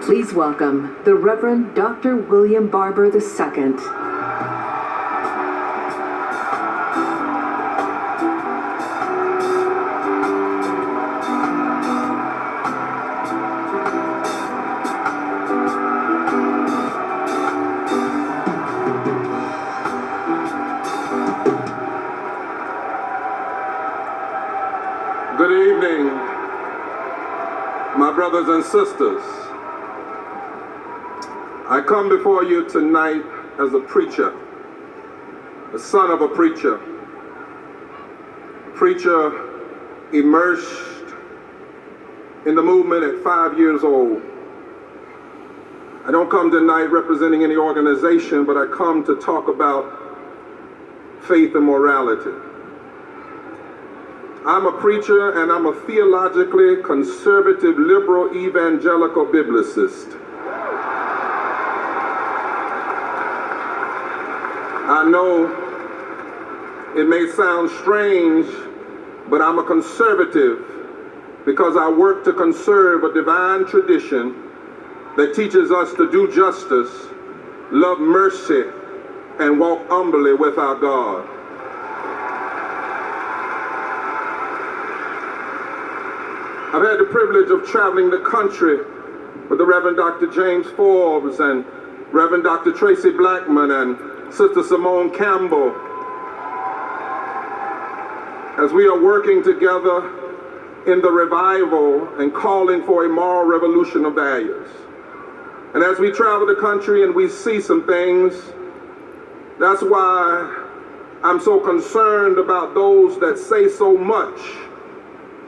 Please welcome the Reverend Dr. William Barber II. Good evening, my brothers and sisters. I come before you tonight as a preacher, the son of a preacher immersed in the movement at 5 years old. I don't come tonight representing any organization, but I come to talk about faith and morality. I'm a preacher and I'm a theologically conservative, liberal, evangelical biblicist. I know it may sound strange, but I'm a conservative because I work to conserve a divine tradition that teaches us to do justice, love mercy, and walk humbly with our God. I've had the privilege of traveling the country with the Reverend Dr. James Forbes and Reverend Dr. Tracy Blackman and Sister Simone Campbell as we are working together in the revival and calling for a moral revolution of values. And as we travel the country and we see some things, that's why I'm so concerned about those that say so much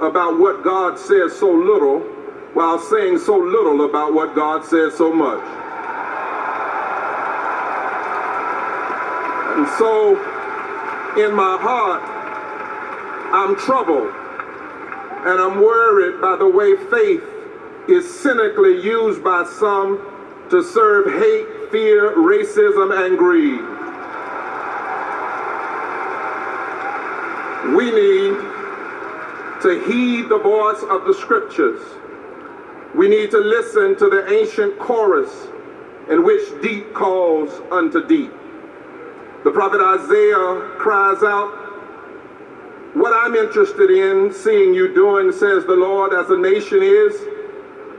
about what God says so little, while saying so little about what God says so much. And so, in my heart, I'm troubled, and I'm worried by the way faith is cynically used by some to serve hate, fear, racism, and greed. We need to heed the voice of the scriptures. We need to listen to the ancient chorus in which deep calls unto deep. The prophet Isaiah cries out, "What I'm interested in seeing you doing, says the Lord, as a nation is,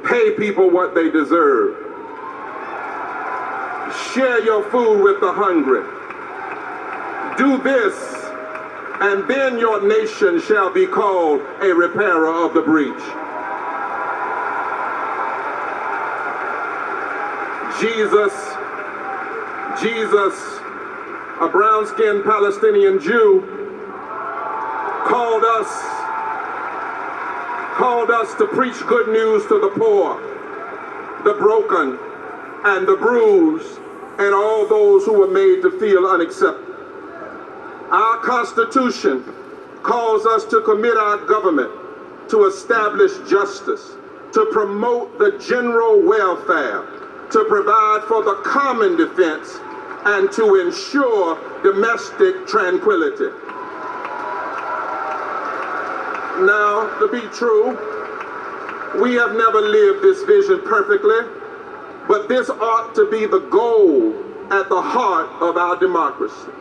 pay people what they deserve. Share your food with the hungry. Do this, and then your nation shall be called a repairer of the breach." Jesus, a brown-skinned Palestinian Jew, called us to preach good news to the poor, the broken, and the bruised, and all those who were made to feel unaccepted. Our Constitution calls us to commit our government to establish justice, to promote the general welfare, to provide for the common defense, and to ensure domestic tranquility. Now, to be true, we have never lived this vision perfectly, but this ought to be the goal at the heart of our democracy.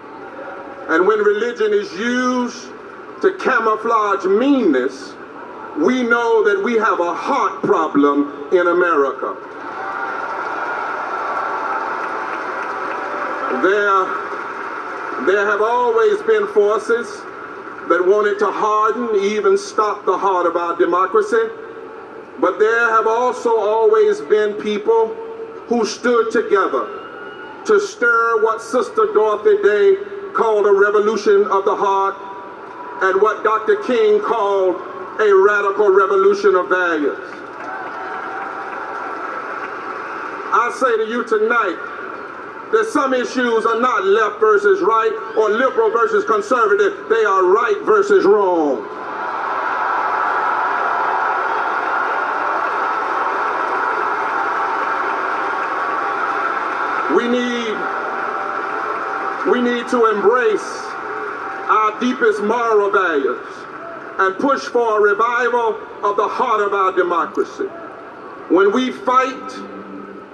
And when religion is used to camouflage meanness, we know that we have a heart problem in America. There have always been forces that wanted to harden, even stop the heart of our democracy. But there have also always been people who stood together to stir what Sister Dorothy Day called a revolution of the heart, and what Dr. King called a radical revolution of values. I say to you tonight that some issues are not left versus right or liberal versus conservative. They are right versus wrong. We need to embrace our deepest moral values and push for a revival of the heart of our democracy. When we fight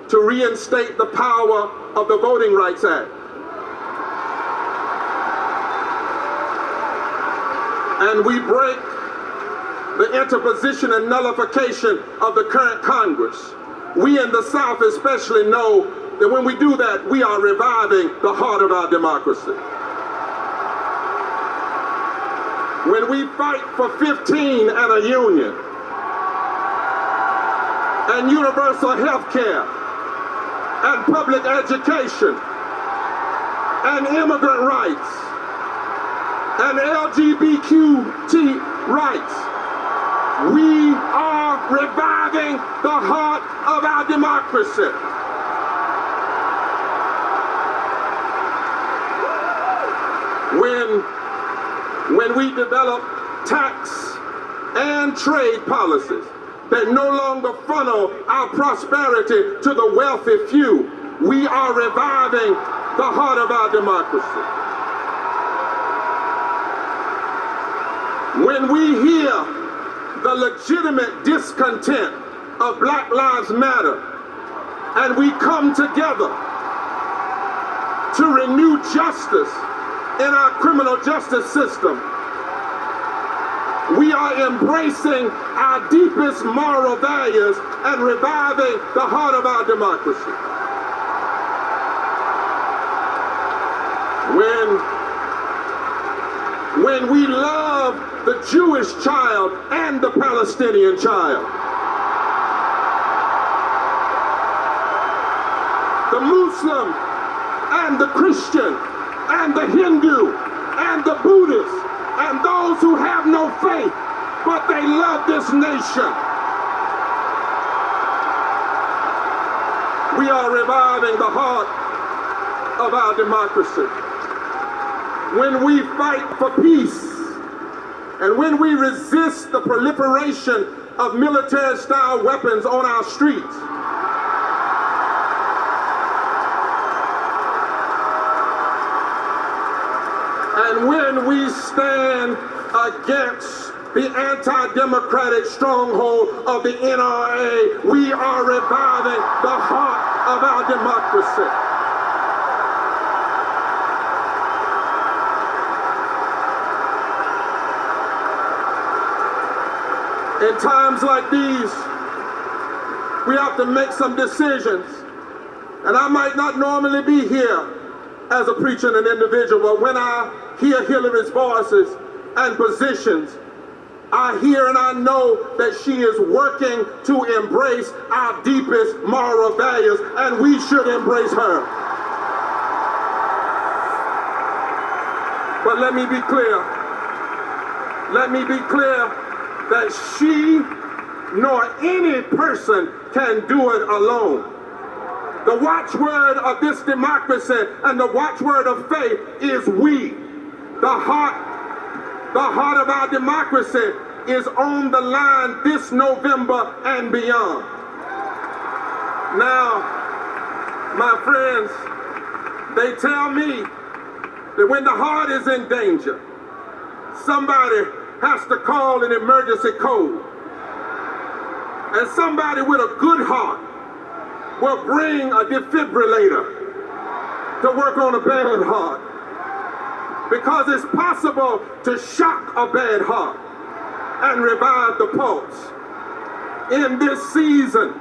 to reinstate the power of the Voting Rights Act. And we break the interposition and nullification of the current Congress. We in the South especially know that when we do that, we are reviving the heart of our democracy. When we fight for 15 and a union, and universal health care, and public education, and immigrant rights, and LGBTQ rights, we are reviving the heart of our democracy. When we develop tax and trade policies that no longer funnel our prosperity to the wealthy few, we are reviving the heart of our democracy. When we hear the legitimate discontent of Black Lives Matter, and we come together to renew justice in our criminal justice system, we are embracing our deepest moral values and reviving the heart of our democracy. When we love the Jewish child and the Palestinian child, the Muslim and the Christian and the Hindu and the Buddhist and those who have no faith, but they love this nation. We are reviving the heart of our democracy. When we fight for peace, and when we resist the proliferation of military-style weapons on our streets, and when we stand against the anti-democratic stronghold of the NRA, we are reviving the heart of our democracy. In times like these, we have to make some decisions. And I might not normally be here as a preacher and an individual, but when I hear Hillary's voices and positions, I hear and I know that she is working to embrace our deepest moral values, and we should embrace her. But let me be clear. Let me be clear that she nor any person can do it alone. The watchword of this democracy and the watchword of faith is we. The heart of our democracy is on the line this November and beyond. Now, my friends, they tell me that when the heart is in danger, somebody has to call an emergency code. And somebody with a good heart will bring a defibrillator to work on a bad heart. Because it's possible to shock a bad heart and revive the pulse. In this season,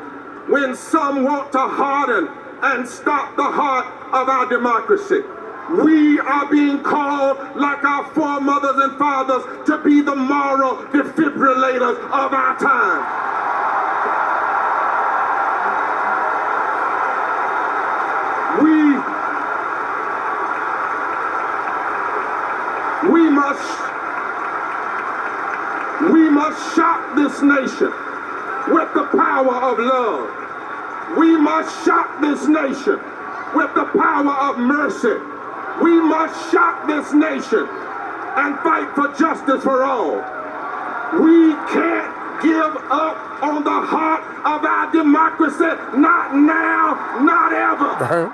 when some want to harden and stop the heart of our democracy, we are being called, like our foremothers and fathers, to be the moral defibrillators of our time. We must shock this nation with the power of love. We must shock this nation with the power of mercy. We must shock this nation and fight for justice for all. We can't give up on the heart of our democracy, not now, not ever.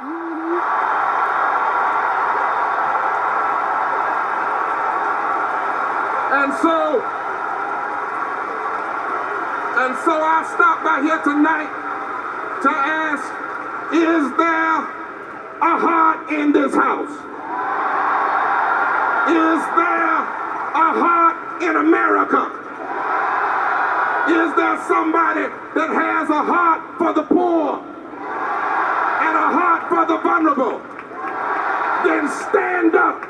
And so I stopped by here tonight to ask Is there a heart in this house? Is there a heart in America? Is there somebody that has a heart for the poor and a heart for the vulnerable? Then stand up,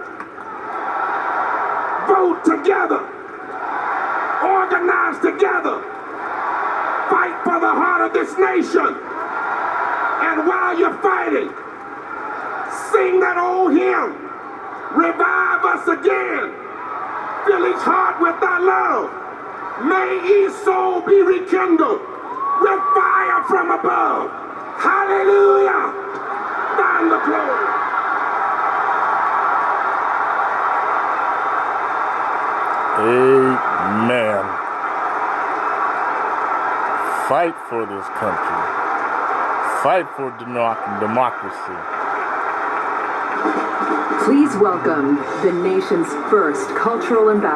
vote together, organize together, fight for the heart of this nation. And while you're fighting, sing that old hymn, revive us again, fill each heart with thy love. May each soul be rekindled with fire from above. Hallelujah! Thine the glory. Amen. Fight for this country. Fight for democracy. Please welcome the nation's first cultural ambassador.